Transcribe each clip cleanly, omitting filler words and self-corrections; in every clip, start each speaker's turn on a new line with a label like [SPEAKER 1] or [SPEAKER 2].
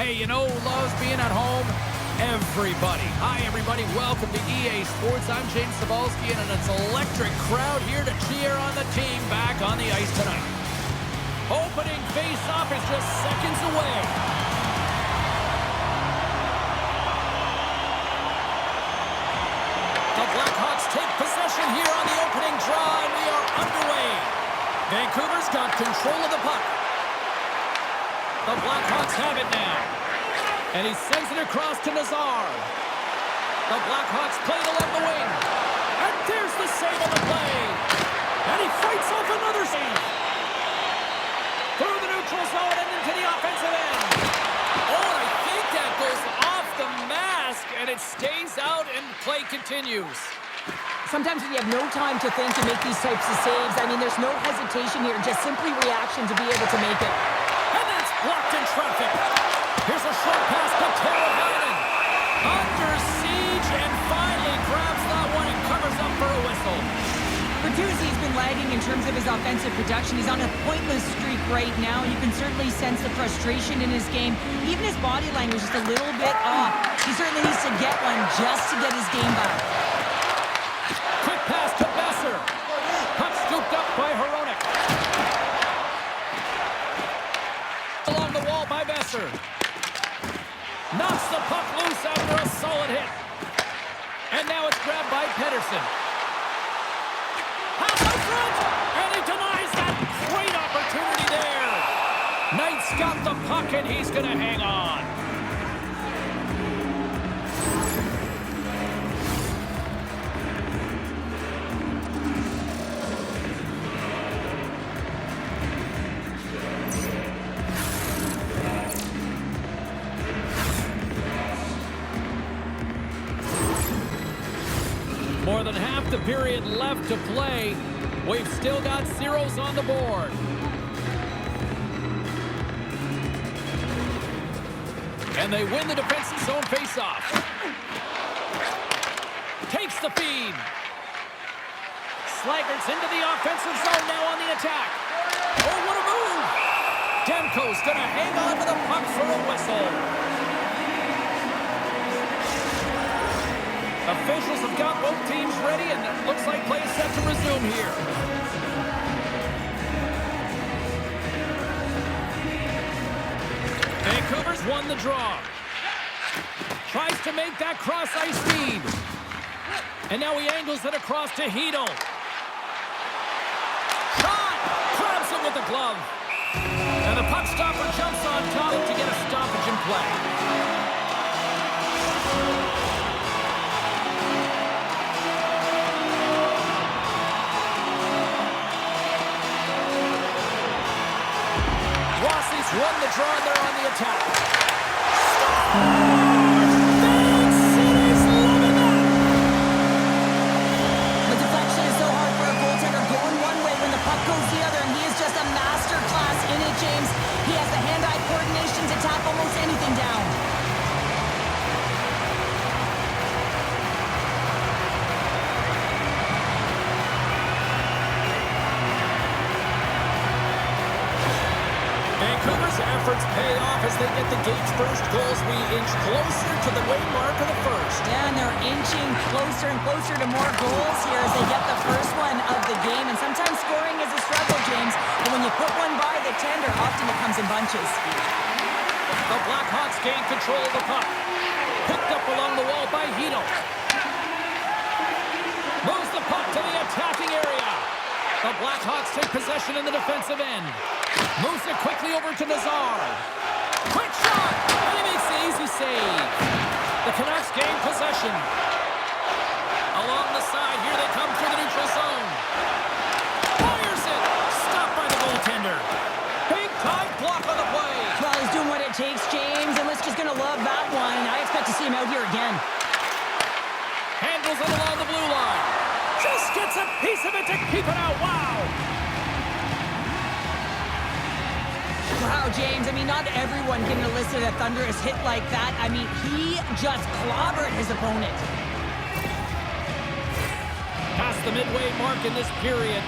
[SPEAKER 1] Hey, you know who loves being at home? Everybody. Hi, everybody. Welcome to EA Sports. I'm James Cebulski, and it's an electric crowd here to cheer on the team back on the ice tonight. Opening face-off is just seconds away. The Blackhawks take possession here on the opening draw, and we are underway. Vancouver's got control of the puck. The Blackhawks have it now. And he sends it across to Nazar. The Blackhawks play to left the wing. And there's the save on the play. And he fights off another save. Through the neutral zone and into the offensive end. Oh, and I think that goes off the mask. And it stays out and play continues.
[SPEAKER 2] Sometimes when you have no time to think and make these types of saves, I mean, there's no hesitation here. Just simply reaction to be able to make it.
[SPEAKER 1] And that's blocked in traffic. Here's a short pass to Teravainen. Under siege and finally grabs that one and covers up for a whistle.
[SPEAKER 2] Bertuzzi's been lagging in terms of his offensive production. He's on a pointless streak right now. You can certainly sense the frustration in his game. Even his body language is a little bit off. He certainly needs to get one just to get his game back.
[SPEAKER 1] Quick pass to Besser. Puck scooped up by Hronek. Along the wall by Besser. Knocks the puck loose after a solid hit. And now it's grabbed by Pettersson. Pass in front! And he denies that great opportunity there. Knight's got the puck and he's going to hang on. More than half the period left to play. We've still got zeros on the board. And they win the defensive zone faceoff. Takes the feed. Slaggards into the offensive zone now on the attack. Oh, what a move! Demko's gonna hang on to the puck for a whistle. Officials have got both teams ready, and it looks like play is set to resume here. Vancouver's won the draw. Tries to make that cross-ice feed. And now he angles it across to Hedl. Shot! Grabs it with the glove. And the puck stopper jumps on top to get a stoppage in play. Won the draw, and they're on the attack. Big City's loving that!
[SPEAKER 2] The deflection is so hard for a goaltender, going one way when the puck goes the other, and he is just a master class in it, James. He has the hand-eye coordination to tap almost anything down.
[SPEAKER 1] Vancouver's efforts pay off as they get the gate's first goals. We inch closer to the way mark of the first.
[SPEAKER 2] Yeah, and they're inching closer and closer to more goals here as they get the first one of the game. And sometimes scoring is a struggle, James. But when you put one by the tender, often it comes in bunches.
[SPEAKER 1] The Blackhawks gain control of the puck. Picked up along the wall by Hedl. Moves the puck to the attacking area. The Blackhawks take possession in the defensive end. Moves it quickly over to Nazar. Quick shot! And he makes the easy save. The Canucks gain possession. Along the side, here they come through the neutral zone. Fires it! Stopped by the goaltender. Big time block on the play.
[SPEAKER 2] Well, he's doing what it takes, James, and let's just gonna love that one. I expect to see him out here again.
[SPEAKER 1] Handles it along the blue line. Just gets a piece of it to keep it out. Wow!
[SPEAKER 2] Wow, James, I mean, not everyone can elicit a thunderous hit like that. I mean, he just clobbered his opponent.
[SPEAKER 1] Past the midway mark in this period.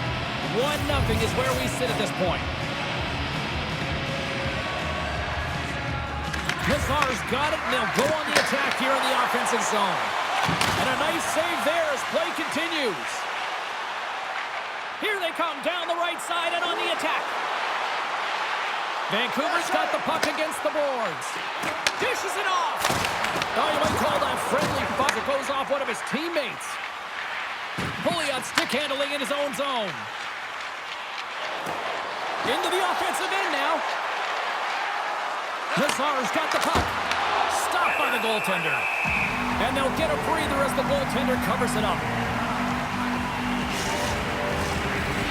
[SPEAKER 1] 1-0 is where we sit at this point. Nazar's got it, and they'll go on the attack here in the offensive zone. And a nice save there as play continues. Here they come down the right side and on the attack. Vancouver's got the puck against the boards. Dishes it off. Oh, you might call that friendly puck. It goes off one of his teammates. Bully on stick handling in his own zone. Into the offensive end now. Nazar's got the puck. Stopped by the goaltender. And they'll get a breather as the goaltender covers it up.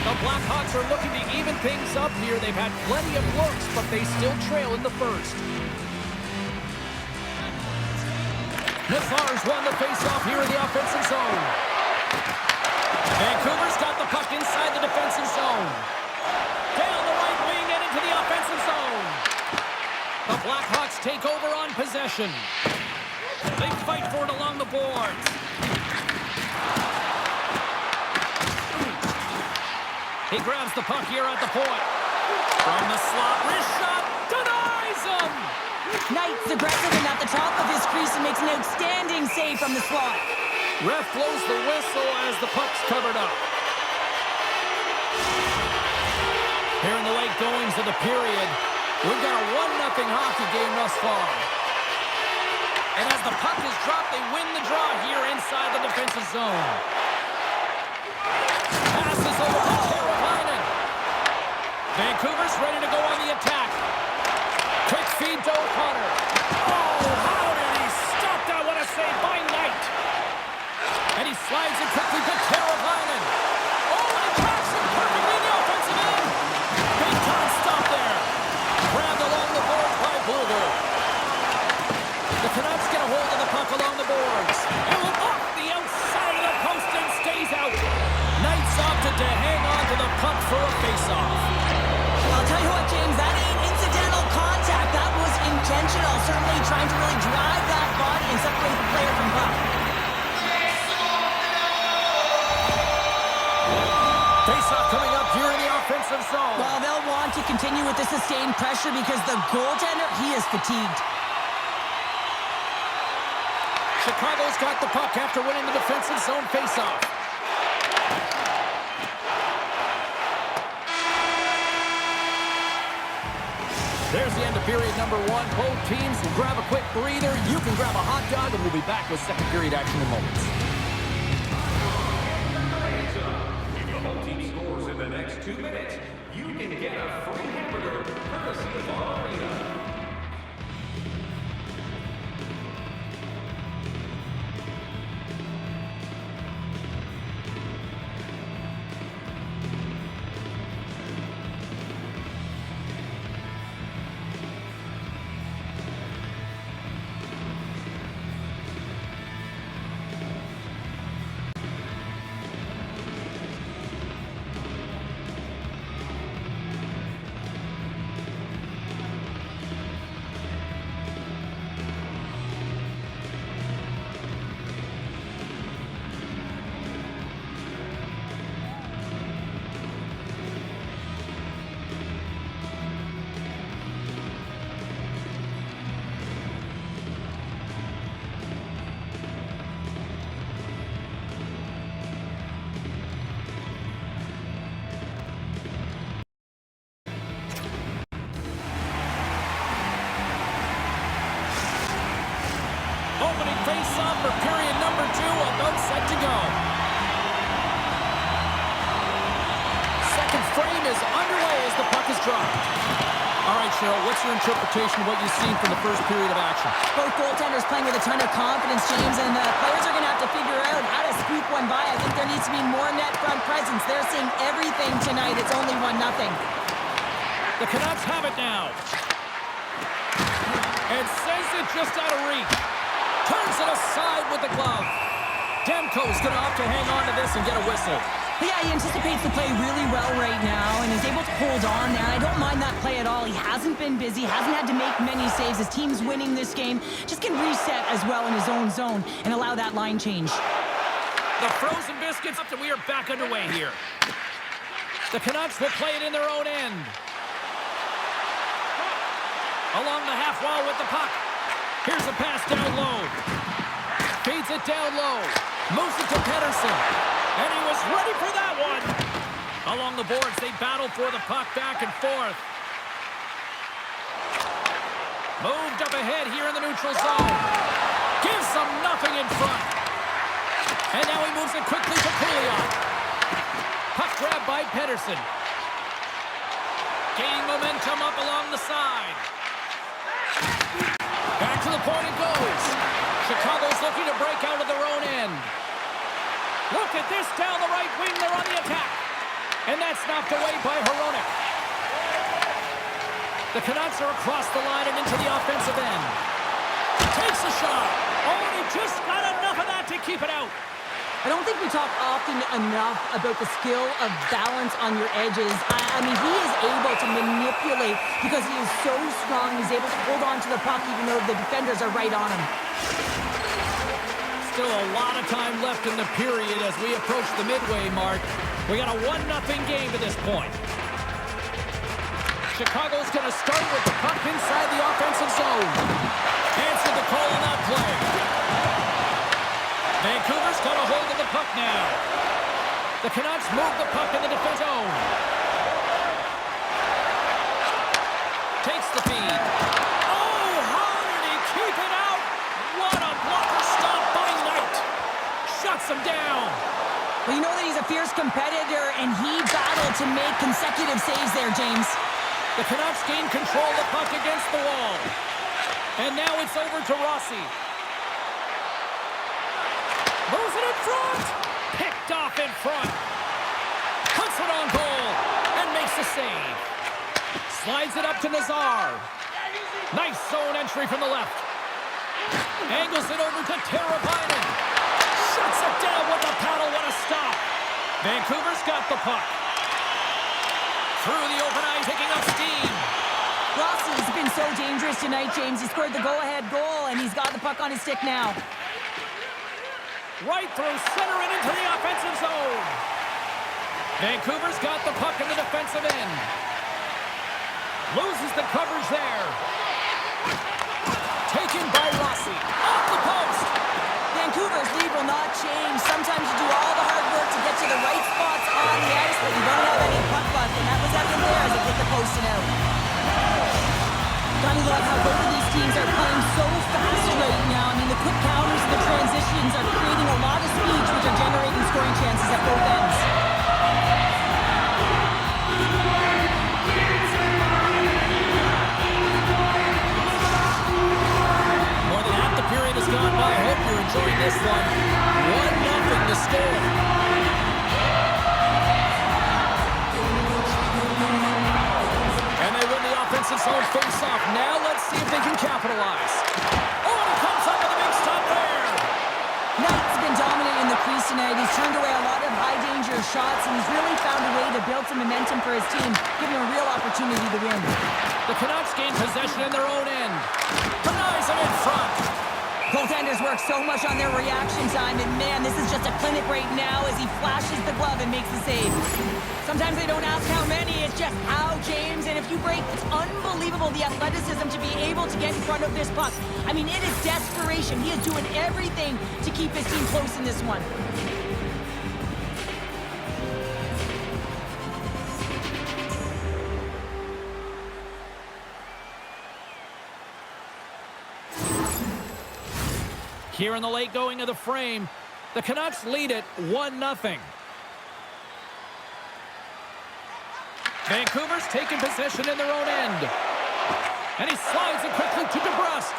[SPEAKER 1] The Blackhawks are looking to even things up here. They've had plenty of looks, but they still trail in the first. Nazar's won the faceoff here in the offensive zone. Vancouver's got the puck inside the defensive zone. Down the right wing and into the offensive zone. The Blackhawks take over on possession. They fight for it along the boards. He grabs the puck here at the point. From the slot, wrist shot, denies him!
[SPEAKER 2] Knight's aggressive and at the top of his crease and makes an outstanding save from the slot.
[SPEAKER 1] Ref blows the whistle as the puck's covered up. Here in the late goings of the period, we've got a 1-0 hockey game thus far. And as the puck is dropped, they win the draw here inside the defensive zone. Passes over to Teravainen. Vancouver's ready to go on the attack. Quick feed to O'Connor. Oh, how did he stop that? What a save by Knight. And he slides it quickly to Teravainen. Oh, and he tracks it perfectly in the offensive end. Big time stop there. Grabbed along the boards by Bluger. The Canucks get a hold of the puck along the boards. And will off the outside of the post and stays out. Knight's opted to hang on to the puck for a face-off.
[SPEAKER 2] Well, I'll tell you what, James, that ain't incidental contact. That was intentional. Certainly trying to really drive that body and separate the player from puck.
[SPEAKER 1] Face-off coming up here in the offensive zone.
[SPEAKER 2] Well, they'll want to continue with the sustained pressure because the goaltender, he is fatigued.
[SPEAKER 1] Chicago's got the puck after winning the defensive zone face-off. There's the end of period number 1. Both teams will grab a quick breather. You can grab a hot dog, and we'll be back with second period action in moments.
[SPEAKER 3] If the whole team scores in the next 2 minutes, you can get a free hamburger courtesy of our arena.
[SPEAKER 1] Opening face-off for period number 2, about set to go. Second frame is underway as the puck is dropped. All right, Cheryl, what's your interpretation of what you've seen from the first period of action?
[SPEAKER 2] Both goaltenders playing with a ton of confidence, James, and the players are going to have to figure out how to squeak one by. I think there needs to be more net front presence. They're seeing everything tonight. It's only 1-0.
[SPEAKER 1] The Canucks have it now. And sends it just out of reach. Turns it aside with the glove. Demko's going to opt to hang on to this and get a whistle.
[SPEAKER 2] Yeah, he anticipates the play really well right now and is able to hold on there. I don't mind that play at all. He hasn't been busy, hasn't had to make many saves. His team's winning this game. Just can reset as well in his own zone and allow that line change.
[SPEAKER 1] The frozen biscuits up and we are back underway here. The Canucks will play it in their own end. Along the half wall with the puck. Here's a pass down low. Feeds it down low. Moves it to Pedersen. And he was ready for that one. Along the boards, they battle for the puck back and forth. Moved up ahead here in the neutral zone. Gives them nothing in front. And now he moves it quickly to Pouliot. Puck grab by Pedersen. Gaining momentum up along the side. Back to the point it goes. Chicago's looking to break out of their own end. Look at this down the right wing. They're on the attack. And that's knocked away by Hronek. The Canucks are across the line and into the offensive end. Takes a shot. Oh, and he just got enough of that to keep it out.
[SPEAKER 2] I don't think we talk often enough about the skill of balance on your edges. I mean, he is able to manipulate because he is so strong. He's able to hold on to the puck even though the defenders are right on him.
[SPEAKER 1] Still a lot of time left in the period as we approach the midway mark. We got a 1-0 game at this point. Chicago's going to start with the puck inside the offensive zone. Answered the call on that play. Vancouver's got a hold of the puck now. The Canucks move the puck in the defense zone. Takes the feed. Oh, how did he keep it out? What a blocker stop by Knight. Shuts him down.
[SPEAKER 2] Well, you know that he's a fierce competitor, and he battled to make consecutive saves there, James.
[SPEAKER 1] The Canucks gain control of the puck against the wall. And now it's over to Rossi. Moves it in front. Picked off in front. Puts it on goal. And makes the save. Slides it up to Nazar. Nice zone entry from the left. Angles it over to Teravainen. Shuts it down with the paddle. What a stop. Vancouver's got the puck. Through the open eye, taking up steam.
[SPEAKER 2] Rossi's been so dangerous tonight, James. He scored the go-ahead goal, and he's got the puck on his stick now.
[SPEAKER 1] Right through center and into the offensive zone. Vancouver's got the puck in the defensive end. Loses the coverage there. Taken by Rossi. Off the post.
[SPEAKER 2] Vancouver's lead will not change. Sometimes you do all the hard work to get to the right spots on the ice, but you don't have any puck luck, and that was evident there as it hit the post and out. Gotta love how both of these teams are playing so fast right now. I mean, the quick counters and the transitions are creating a lot of speed, which are generating scoring chances at both ends.
[SPEAKER 1] More than half the period has gone by. I hope you're enjoying this one. 1-0 to score. And they win the offensive zone face-off. Now let's see if they can capitalize. Oh, and he comes up with a big stop there.
[SPEAKER 2] Knight's been dominant in the crease tonight. He's turned away a lot of high-danger shots, and he's really found a way to build some momentum for his team, giving him a real opportunity to win.
[SPEAKER 1] The Canucks gain possession in their own end. Denies him in front.
[SPEAKER 2] Goaltenders work so much on their reaction time, and man, this is just a clinic right now as he flashes the glove and makes the save. Sometimes they don't ask how many, it's just how, James. And if you break, it's unbelievable the athleticism to be able to get in front of this puck. I mean, it is desperation. He is doing everything to keep his team close in this one.
[SPEAKER 1] Here in the late going of the frame, the Canucks lead it 1-0. Vancouver's taking possession in their own end. And he slides it quickly to DeBrusk.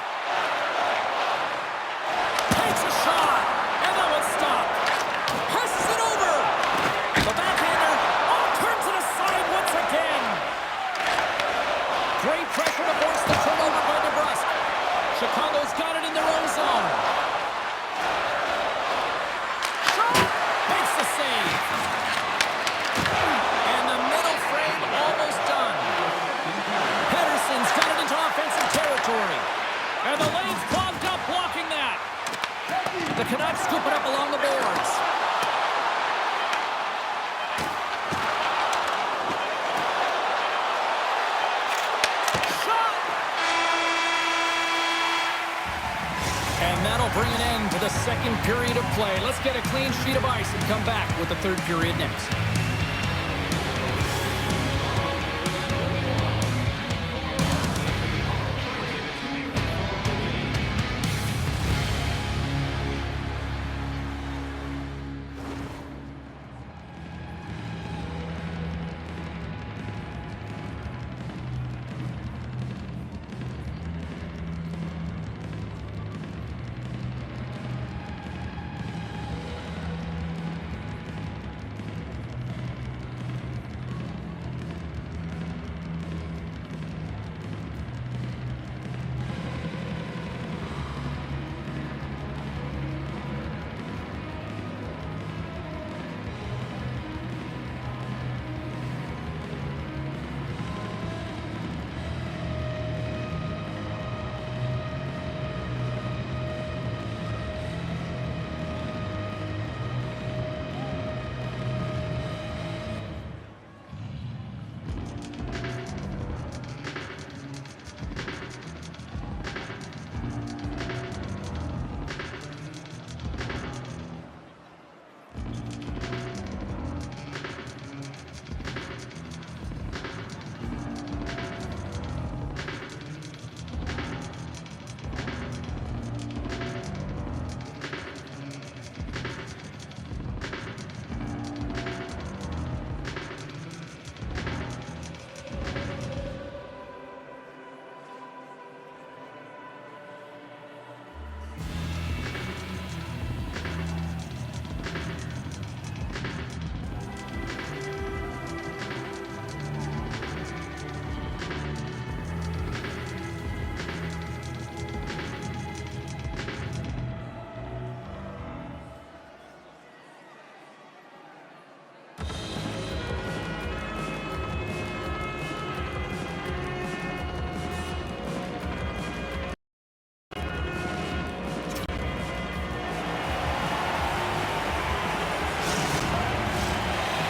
[SPEAKER 1] Takes a shot, and that one's stopped. Passes it over. The backhander turns it aside once again. Great pressure to force the turnover by DeBrusk. Chicago's got it in their own zone. Makes the save. And the middle frame almost done. Pedersen's got it into offensive territory. And bring an end to the second period of play. Let's get a clean sheet of ice and come back with the third period next.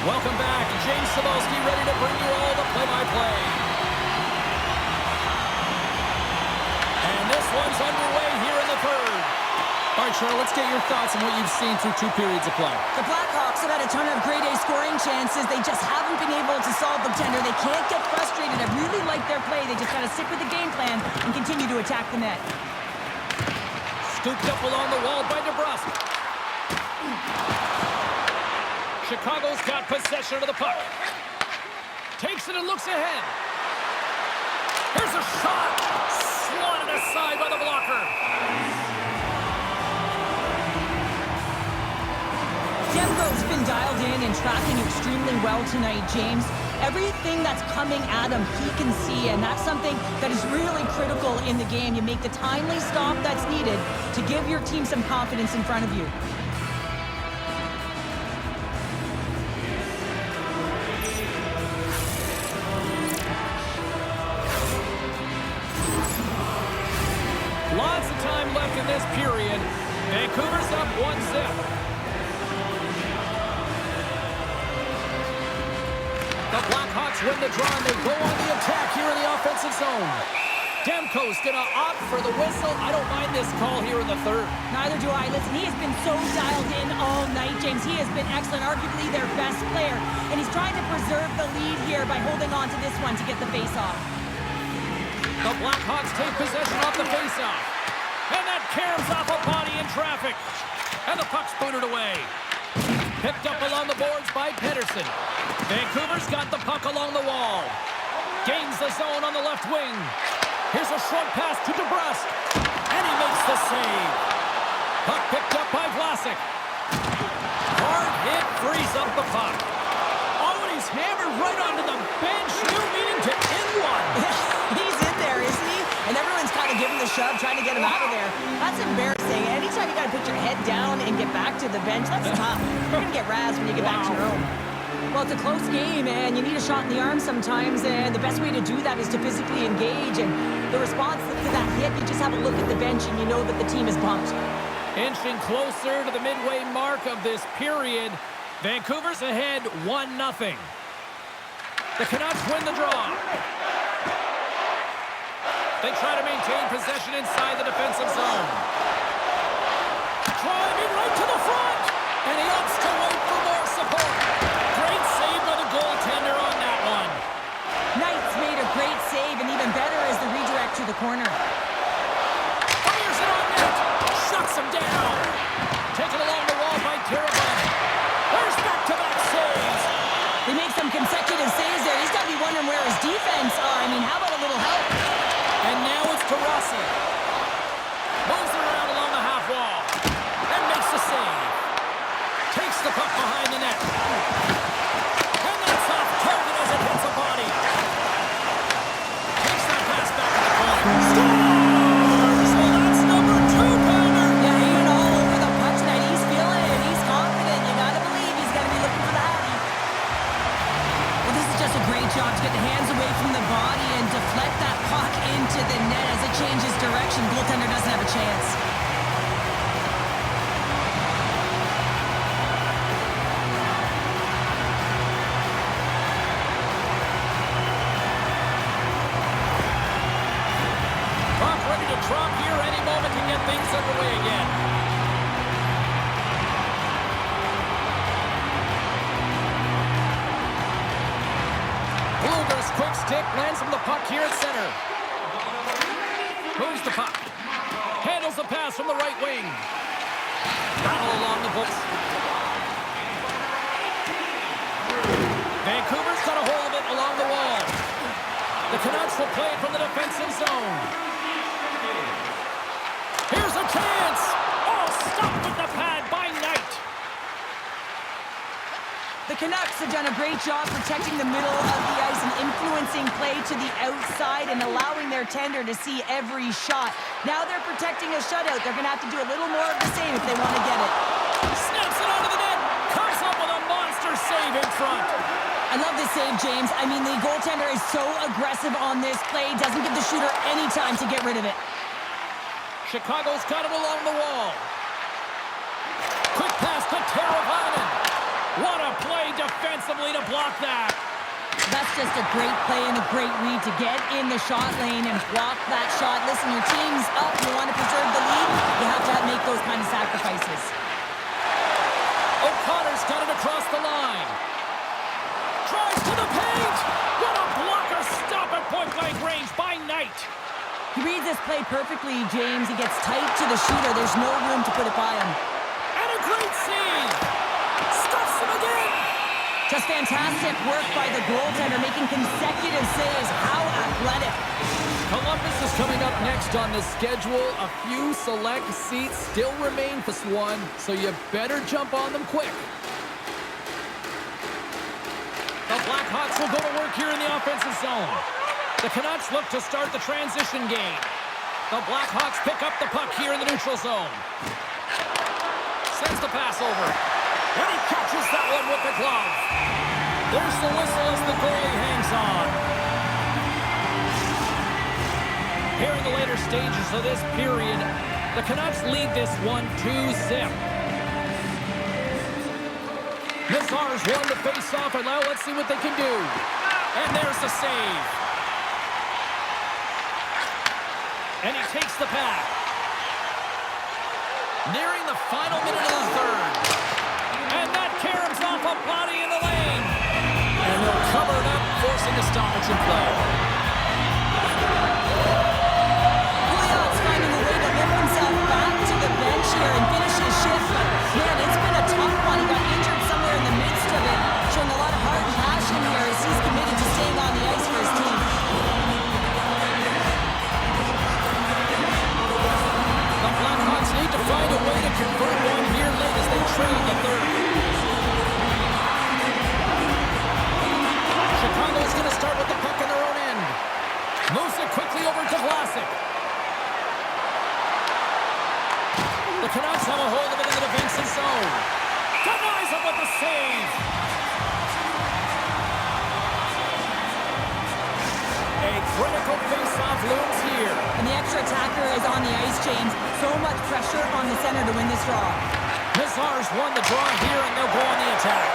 [SPEAKER 1] Welcome back. James Cybulski ready to bring you all the play-by-play. And this one's underway here in the third. All right, Cheryl, let's get your thoughts on what you've seen through 2 periods of play.
[SPEAKER 2] The Blackhawks have had a ton of grade A scoring chances. They just haven't been able to solve the tender. They can't get frustrated. I really like their play. They just got to stick with the game plan and continue to attack the net.
[SPEAKER 1] Scooped up along the wall by DeBrusque. Chicago's got possession of the puck. Takes it and looks ahead. Here's a shot. Swatted aside by the blocker.
[SPEAKER 2] Demko's been dialed in and tracking extremely well tonight, James. Everything that's coming at him, he can see, and that's something that is really critical in the game. You make the timely stop that's needed to give your team some confidence in front of you.
[SPEAKER 1] Lots of time left in this period. Vancouver's up 1-0. The Blackhawks win the draw, and they go on the attack here in the offensive zone. Demko's going to opt for the whistle. I don't mind this call here in the third.
[SPEAKER 2] Neither do I. Listen, he has been so dialed in all night, James. He has been excellent, arguably their best player. And he's trying to preserve the lead here by holding on to this one to get the face-off.
[SPEAKER 1] The Blackhawks take possession off the faceoff. And that caroms off a body in traffic. And the puck's booted away. Picked up along the boards by Pedersen. Vancouver's got the puck along the wall. Gains the zone on the left wing. Here's a short pass to DeBrusque. And he makes the save. Puck picked up by Vlasic. Hard hit frees up the puck. Oh, and he's hammered right onto the bench. New meaning to end one.
[SPEAKER 2] He's in there, isn't he? And everyone's kind of giving the shove, trying to get him out of there. That's embarrassing. Anytime you got to put your head down and get back to the bench, that's tough. You're going to get razzed when you get back to your own. Well, it's a close game, and you need a shot in the arm sometimes, and the best way to do that is to physically engage. And the response to that hit, you just have a look at the bench, and you know that the team is bumped.
[SPEAKER 1] Inching closer to the midway mark of this period. Vancouver's ahead 1-0. The Canucks win the draw. They try to maintain possession inside the defensive zone. And he opts to wait for more support. Great save by the goaltender on that one.
[SPEAKER 2] Knight's made a great save, and even better is the redirect to the corner.
[SPEAKER 1] Fires it on net. Shuts him down. Taken along the wall by Teravainen. There's back-to-back saves.
[SPEAKER 2] They make some consecutive saves there. He's got to be wondering where his defense are. I mean, how about a little help?
[SPEAKER 1] And now it's to Rossi. Moves it around along the half wall. And makes the save. Takes the puck behind the net. And that's off target as it hits a body. Takes that pass back to the corner. Scores! Well, that's number 2, Palmer.
[SPEAKER 2] Yeah, he went all over the puck tonight. He's feeling it. He's confident. You got to believe he's going to be looking for the happy. Well, this is just a great job to get the hands away from the body and deflect that puck into the net as it changes direction. Goaltender doesn't have a chance.
[SPEAKER 1] Puck ready to drop here any moment to get things underway again. Blueger's quick stick lands him the puck here at center. Moves the puck. Handles the pass from the right wing. Battle along the books. Vancouver's got a hold of it along the wall. The Canucks will play it from the defensive zone. Here's a chance. Oh, stopped with the pad by Knight.
[SPEAKER 2] The Canucks have done a great job protecting the middle of the ice and influencing play to the outside and allowing their tender to see every shot. Now they're protecting a shutout. They're going to have to do a little more of the same if they want to get it.
[SPEAKER 1] Snaps it onto the net. Comes up with a monster save in front.
[SPEAKER 2] I love this save, James. I mean, the goaltender is so aggressive on this play. Doesn't give the shooter any time to get rid of it.
[SPEAKER 1] Chicago's got it along the wall. Quick pass to Teravainen. What a play defensively to block that.
[SPEAKER 2] That's just a great play and a great read to get in the shot lane and block that shot. Listen, your team's up. You want to preserve the lead. You have to make those kind of sacrifices.
[SPEAKER 1] O'Connor's got it across the line. Tries to the paint. What a blocker stop at point-blank range by Knight.
[SPEAKER 2] He reads this play perfectly, James. He gets tight to the shooter. There's no room to put it by him.
[SPEAKER 1] And a great save. Stuffs him again.
[SPEAKER 2] Just fantastic work by the goaltender, making consecutive saves. How athletic.
[SPEAKER 1] Columbus is coming up next on the schedule. A few select seats still remain for Swan, so you better jump on them quick. The Blackhawks will go to work here in the offensive zone. The Canucks look to start the transition game. The Blackhawks pick up the puck here in the neutral zone. Sends the pass over. And he catches that one with the glove. There's the whistle as the goalie hangs on. Here in the later stages of this period, the Canucks lead this one 2-0. Nazar's won the face-off, and now let's see what they can do. And there's the save. And he takes the pass. Nearing the final minute of the third. And that caroms off a body in the lane. And they'll cover it up, forcing a stoppage in play.
[SPEAKER 2] Pouliot's finding a way to lift himself back to the bench here and finish his shift. But, man, it's been a tough one. He got injured somewhere in the midst of it, showing a lot of heart and passion here as he's committed to staying on the ice for his team.
[SPEAKER 1] The Blackhawks need to find a way to convert one here late as they trail the third. Chicago's going to start with the puck in their own end. Moves it quickly over to Vlasic. The Canucks have a hold of it in the defensive zone. Denies him with the save. A critical face-off looms here.
[SPEAKER 2] And the extra attacker is on the ice, James. So much pressure on the center to win this draw.
[SPEAKER 1] Nazar's won the draw here, and they'll go on the attack.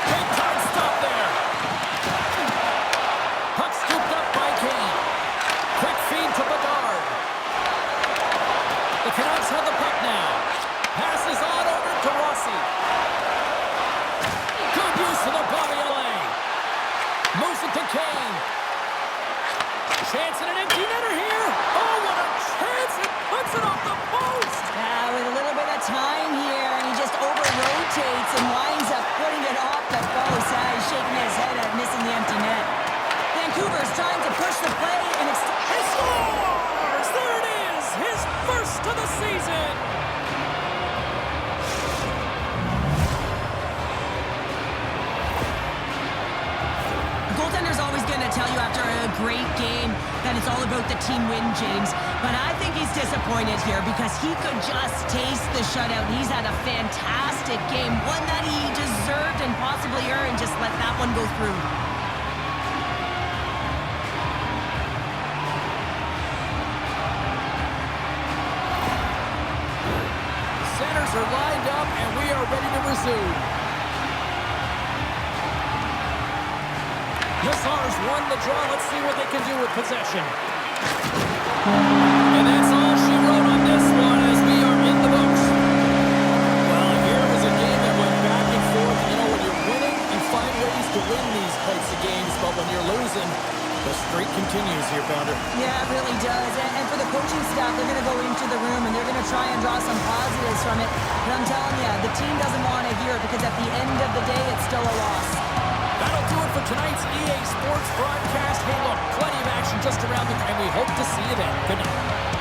[SPEAKER 1] Big time stop there. Puck scooped up by Kane. Quick feed to Bedard. The Canucks have the puck now. Passes on over to Rossi. Moves it to Kane. Chance at an empty netter here. Oh, what a chance. It puts it off the post.
[SPEAKER 2] Yeah, with a little bit of time here, and he just over-rotates and winds up putting it off the post. He's shaking his head at missing the empty net. Vancouver's trying to push the play, and it's...
[SPEAKER 1] He scores! There it is! His first of the season!
[SPEAKER 2] The goaltender's always going to tell you after a great game that it's all about the team win, James. But I think he's disappointed here because he could just taste the shutout. He's had a fantastic game, one that he deserved and possibly earned. Just let that one go through.
[SPEAKER 1] Centers are lined up, and we are ready to resume. The Stars won the draw. Let's see what they can do with possession. And that's all she wrote on this one as we are in the books. Well, here was a game that went back and forth. You know, when you're winning, you find ways to win these types of games. But when you're losing, the streak continues here, Pounder.
[SPEAKER 2] Yeah, it really does. And for the coaching staff, they're going to go into the room and they're going to try and draw some positives from it. But I'm telling you, the team doesn't want to hear it because at the end of the day, it's still a loss.
[SPEAKER 1] That'll do it for tonight's EA Sports broadcast. Hey, look, plenty of action just around the... And we hope to see you then. Good night.